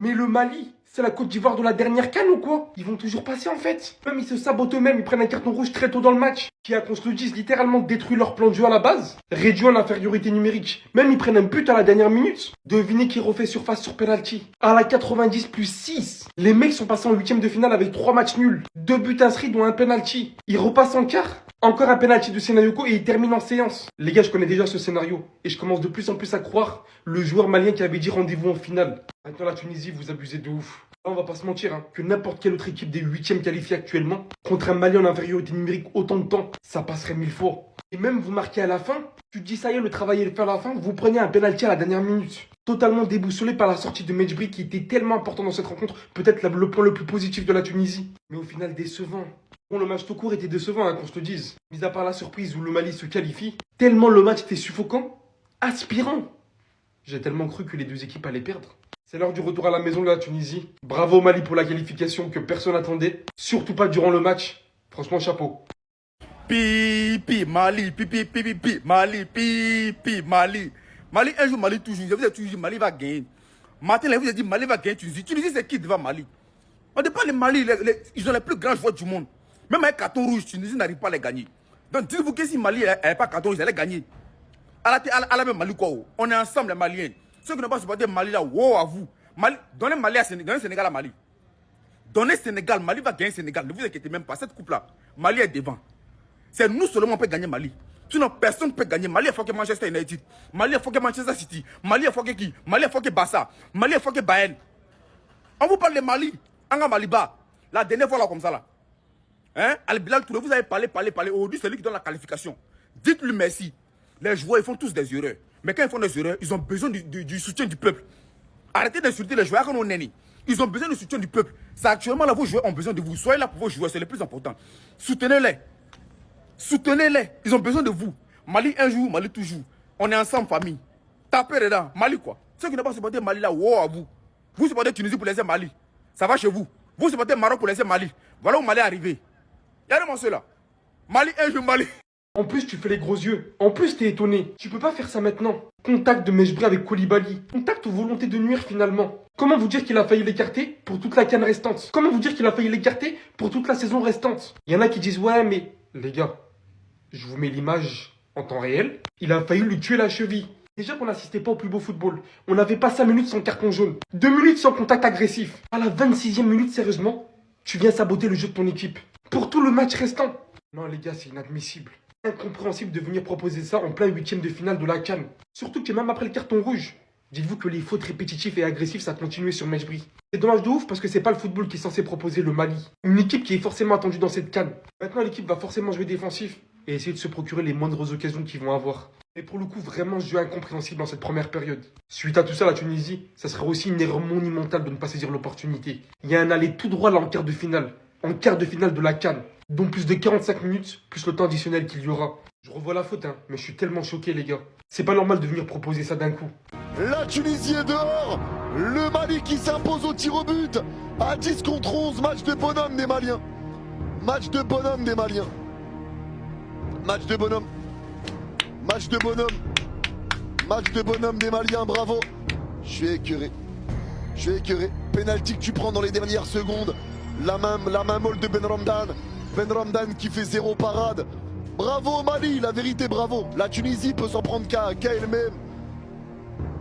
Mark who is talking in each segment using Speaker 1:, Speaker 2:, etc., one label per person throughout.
Speaker 1: Mais le Mali, c'est la Côte d'Ivoire de la dernière CAN ou quoi? Ils vont toujours passer en fait. Même ils se sabotent eux-mêmes, ils prennent un carton rouge très tôt dans le match. Qui a, qu'on se le dise, littéralement détruit leur plan de jeu à la base. Réduit en infériorité numérique. Même ils prennent un but à la dernière minute. Devinez qui refait surface sur penalty. À la 90 plus 6. Les mecs sont passés en huitième de finale avec 3 matchs nuls. 2 buts inscrits dont un penalty. Ils repassent en quart. Encore un penalty de Senayoko et il termine en séance. Les gars, je connais déjà ce scénario. Et je commence de plus en plus à croire le joueur malien qui avait dit rendez-vous en finale. Maintenant la Tunisie, vous abusez de ouf. Là, on va pas se mentir, hein, que n'importe quelle autre équipe des huitièmes qualifiés actuellement, contre un Mali en infériorité numérique autant de temps, ça passerait 1000 fois. Et même vous marquez à la fin, tu te dis ça y est, le travail est fait à la fin, vous prenez un penalty à la dernière minute. Totalement déboussolé par la sortie de Medjbri qui était tellement important dans cette rencontre, peut-être le point le plus positif de la Tunisie. Mais au final décevant. Bon, le match tout court était décevant, hein, qu'on se le dise. Mis à part la surprise où le Mali se qualifie, tellement le match était suffocant, aspirant. J'ai tellement cru que les deux équipes allaient perdre. C'est l'heure du retour à la maison de la Tunisie. Bravo au Mali pour la qualification que personne n'attendait. Surtout pas durant le match. Franchement, chapeau.
Speaker 2: Pipi, Mali, pipi, pipi, pipi, Mali, pipi, Mali. Mali, un jour, Mali toujours. Je vous ai toujours dit, Mali va gagner. Matin, là, je vous ai dit, Mali va gagner Tunisie. Tunisie, c'est qui devant Mali? On ne dit pas les Mali, ils ont les plus grands joueurs du monde. Même avec carton rouge, Tunisie n'arrive pas à les gagner. Donc, dites-vous que si Mali n'avait pas carton rouge, elle allait gagner. À la même Mali, quoi. On est ensemble, les Maliens. Ceux qui n'ont pas supporté Mali, là, wow, à vous. Mali, donnez Mali à Sénégal, donnez Sénégal à Mali. Donnez Sénégal, Mali va gagner Sénégal. Ne vous inquiétez même pas, cette coupe-là, Mali est devant. C'est nous seulement qui peut gagner Mali. Sinon, personne ne peut gagner. Mali est fort que Manchester United. Mali est fort que Manchester City. Mali est fort que qui? Mali est fort que Barça. Mali est fort que Bayern. On vous parle de Mali. Anga Maliba. La dernière fois, là, comme ça, là. Hein? Al-Bilal Touré, vous avez parlé. Aujourd'hui, c'est lui qui donne la qualification. Dites-lui merci. Les joueurs, ils font tous des erreurs. Mais quand ils font des erreurs, ils ont besoin du soutien du peuple. Arrêtez d'insulter les joueurs quand on est né. Ils ont besoin du soutien du peuple. C'est actuellement là, vos joueurs ont besoin de vous. Soyez là pour vos joueurs, c'est le plus important. Soutenez-les. Soutenez-les. Ils ont besoin de vous. Mali un jour, Mali toujours. On est ensemble, famille. Tapez dedans. Mali quoi. Ceux qui n'ont pas supporté Mali là, wow à vous. Vous supportez Tunisie pour laisser Mali. Ça va chez vous. Vous supportez Maroc pour laisser Mali. Voilà où Mali est arrivé. Il y a vraiment ceux-là. Mali un jour, Mali.
Speaker 1: En plus, tu fais les gros yeux. En plus, t'es étonné. Tu peux pas faire ça maintenant. Contact de Medjbri avec Koulibaly. Contact ou volonté de nuire finalement. Comment vous dire qu'il a failli l'écarter pour toute la CAN restante? Comment vous dire qu'il a failli l'écarter pour toute la saison restante? Il y en a qui disent ouais mais... Les gars, je vous mets l'image en temps réel. Il a failli lui tuer la cheville. Déjà qu'on n'assistait pas au plus beau football. On n'avait pas 5 minutes sans carton jaune. 2 minutes sans contact agressif. À la 26e minute, sérieusement, tu viens saboter le jeu de ton équipe. Pour tout le match restant. Non les gars, c'est inadmissible. Incompréhensible de venir proposer ça en plein huitième de finale de la CAN. Surtout que même après le carton rouge, dites-vous que les fautes répétitives et agressives, ça continuait sur Medjbri. C'est dommage de ouf parce que c'est pas le football qui est censé proposer le Mali. Une équipe qui est forcément attendue dans cette CAN. Maintenant, l'équipe va forcément jouer défensif et essayer de se procurer les moindres occasions qu'ils vont avoir. Mais pour le coup, vraiment jeu incompréhensible dans cette première période. Suite à tout ça, la Tunisie, ça sera aussi une erreur monumentale de ne pas saisir l'opportunité. Il y a un aller tout droit là en quart de finale. En quart de finale de la CAN. Dont plus de 45 minutes, plus le temps additionnel qu'il y aura. Je revois la faute, hein, mais je suis tellement choqué, les gars. C'est pas normal de venir proposer ça d'un coup.
Speaker 3: La Tunisie est dehors. Le Mali qui s'impose au tir au but. À 10 contre 11, match de bonhomme des Maliens. Match de bonhomme des Maliens. Match de bonhomme. Match de bonhomme. Match de bonhomme des Maliens, bravo. Je suis écœuré. Je suis écœuré. Penalty que tu prends dans les dernières secondes. La main molle de Ben Ramdan. Ben Ramdan qui fait 0 parade. Bravo Mali, la vérité bravo. La Tunisie peut s'en prendre qu'à elle-même.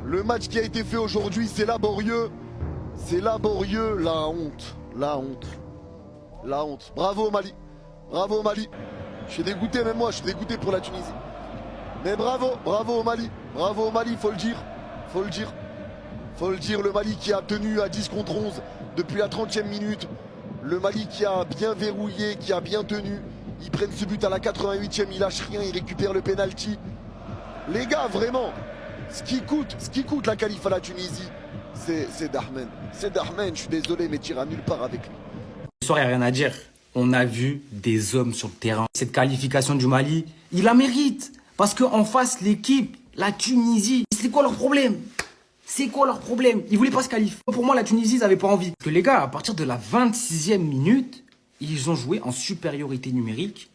Speaker 3: Le match qui a été fait aujourd'hui, c'est laborieux. C'est laborieux, la honte. La honte. La honte. Bravo Mali. Bravo Mali. Je suis dégoûté, même moi, je suis dégoûté pour la Tunisie. Mais bravo, bravo au Mali. Bravo au Mali, faut le dire. Faut le dire. Faut le dire, le Mali qui a tenu à 10 contre 11 depuis la 30e minute. Le Mali qui a bien verrouillé, qui a bien tenu. Ils prennent ce but à la 88e, ils lâchent rien, ils récupèrent le penalty. Les gars, vraiment, ce qui coûte la qualif à la Tunisie, c'est Dahmen. C'est Dahmen, je suis désolé, mais tu iras nulle part avec lui.
Speaker 4: Ce soir, il n'y a rien à dire. On a vu des hommes sur le terrain. Cette qualification du Mali, il la mérite. Parce qu'en face, l'équipe, la Tunisie, c'est quoi leur problème? C'est quoi leur problème? Ils voulaient pas se qualifier. Pour moi, la Tunisie, ils n'avaient pas envie. Parce que les gars, à partir de la 26e minute, ils ont joué en supériorité numérique.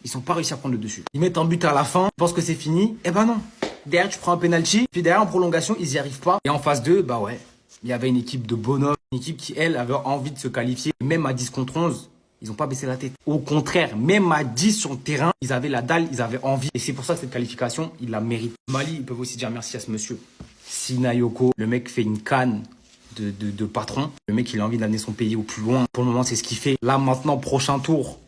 Speaker 4: Ils n'ont pas réussi à prendre le dessus. Ils mettent un but à la fin, ils pensent que c'est fini. Eh ben non. Derrière, tu prends un penalty. Puis derrière, en prolongation, ils n'y arrivent pas. Et en phase 2, bah ouais. il y avait une équipe de bonhommes, une équipe qui, elle, avait envie de se qualifier. Même à 10 contre 11, ils n'ont pas baissé la tête. Au contraire, même à 10 sur le terrain, ils avaient la dalle, ils avaient envie. Et c'est pour ça que cette qualification, ils la méritent. Mali, ils peuvent aussi dire merci à ce monsieur. Sinayoko, le mec fait une canne de patron. Le mec, il a envie d'amener son pays au plus loin. Pour le moment, c'est ce qu'il fait. Là, maintenant, prochain tour,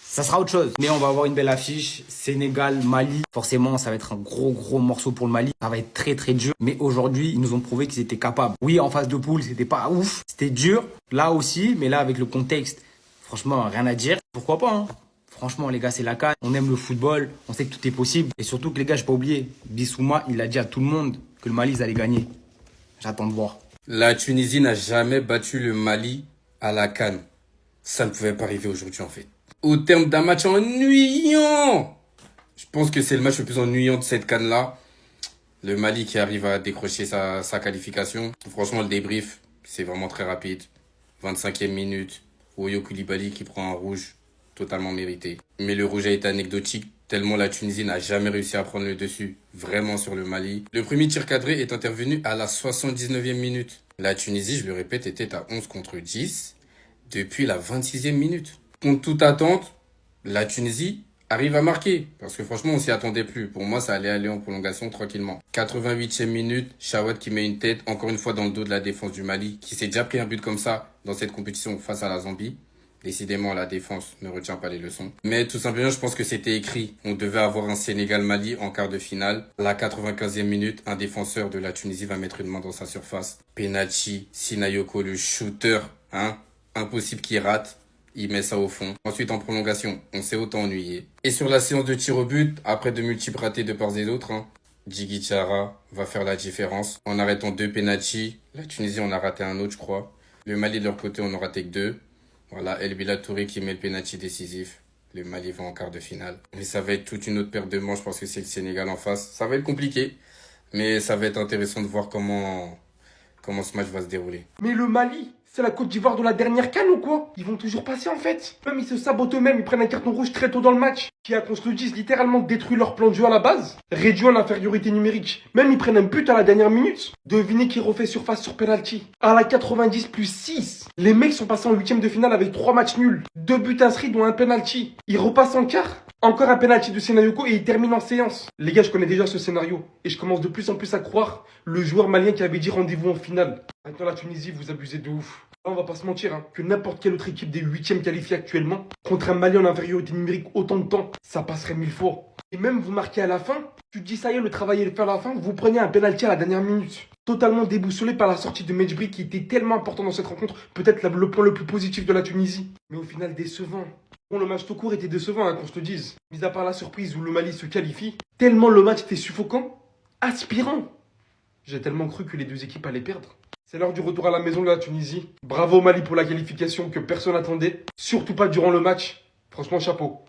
Speaker 4: ça sera autre chose. Mais on va avoir une belle affiche. Sénégal, Mali. Forcément, ça va être un gros morceau pour le Mali. Ça va être très dur. Mais aujourd'hui, ils nous ont prouvé qu'ils étaient capables. Oui, en phase de poule, c'était pas ouf. C'était dur. Là aussi. Mais là, avec le contexte, franchement, rien à dire. Pourquoi pas, hein. Franchement, les gars, c'est la CAN. On aime le football. On sait que tout est possible. Et surtout que les gars, j'ai pas oublié. Bissouma, il a dit à tout le monde que le Mali, ils allaient gagner. J'attends de voir.
Speaker 5: La Tunisie n'a jamais battu le Mali à la CAN. Ça ne pouvait pas arriver aujourd'hui, en fait. Au terme d'un match ennuyant, je pense que c'est le match le plus ennuyant de cette CAN-là. Le Mali qui arrive à décrocher sa qualification. Franchement, le débrief, c'est vraiment très rapide. 25e minute, Oyo Koulibaly qui prend un rouge totalement mérité. Mais le rouge a été anecdotique, tellement la Tunisie n'a jamais réussi à prendre le dessus vraiment sur le Mali. Le premier tir cadré est intervenu à la 79e minute. La Tunisie, je le répète, était à 11 contre 10 depuis la 26e minute. Contre toute attente, la Tunisie arrive à marquer. Parce que franchement, on s'y attendait plus. Pour moi, ça allait aller en prolongation tranquillement. 88e minute, Chawad qui met une tête, encore une fois dans le dos de la défense du Mali, qui s'est déjà pris un but comme ça dans cette compétition face à la Zambie. Décidément, la défense ne retient pas les leçons. Mais tout simplement, je pense que c'était écrit. On devait avoir un Sénégal-Mali en quart de finale. À la 95e minute, un défenseur de la Tunisie va mettre une main dans sa surface. Penalty, Sinayoko, le shooter, impossible qu'il rate. Il met ça au fond. Ensuite, en prolongation, on s'est autant ennuyé. Et sur la séance de tir au but, après de multiples ratés de part et d'autre, Djigui Diarra va faire la différence. En arrêtant 2 penalty, la Tunisie en a raté un autre, je crois. Le Mali, de leur côté, on en a raté que 2. Voilà, El Bilal Touré qui met le penalty décisif. Le Mali va en quart de finale. Mais ça va être toute une autre paire de manches parce que c'est le Sénégal en face. Ça va être compliqué, mais ça va être intéressant de voir comment ce match va se dérouler.
Speaker 1: Mais le Mali, c'est la Côte d'Ivoire de la dernière CAN ou quoi? Ils vont toujours passer en fait. Même ils se sabotent eux-mêmes, ils prennent un carton rouge très tôt dans le match. Qui a, qu'on se le dise, littéralement détruit leur plan de jeu à la base. Réduit en infériorité numérique. Même ils prennent un but à la dernière minute. Devinez qui refait surface sur penalty. À la 90 plus 6. Les mecs sont passés en 8ème de finale avec 3 matchs nuls. 2 buts inscrits dont un penalty. Ils repassent en quart. Encore un penalty de Sinayoko et ils terminent en séance. Les gars, je connais déjà ce scénario. Et je commence de plus en plus à croire le joueur malien qui avait dit rendez-vous en finale. Maintenant la Tunisie, vous abusez de ouf. Là, on va pas se mentir, que n'importe quelle autre équipe des 8e qualifiés actuellement, contre un Mali en infériorité numérique autant de temps, ça passerait 1000 fois. Et même vous marquez à la fin, tu te dis ça y est, le travail est fait à la fin, vous prenez un penalty à la dernière minute. Totalement déboussolé par la sortie de Medjbri qui était tellement important dans cette rencontre, peut-être le point le plus positif de la Tunisie. Mais au final décevant. Bon, le match tout court était décevant, qu'on se le dise. Mis à part la surprise où le Mali se qualifie, tellement le match était suffocant, aspirant. J'ai tellement cru que les deux équipes allaient perdre. C'est l'heure du retour à la maison de la Tunisie. Bravo Mali pour la qualification que personne n'attendait. Surtout pas durant le match. Franchement, chapeau.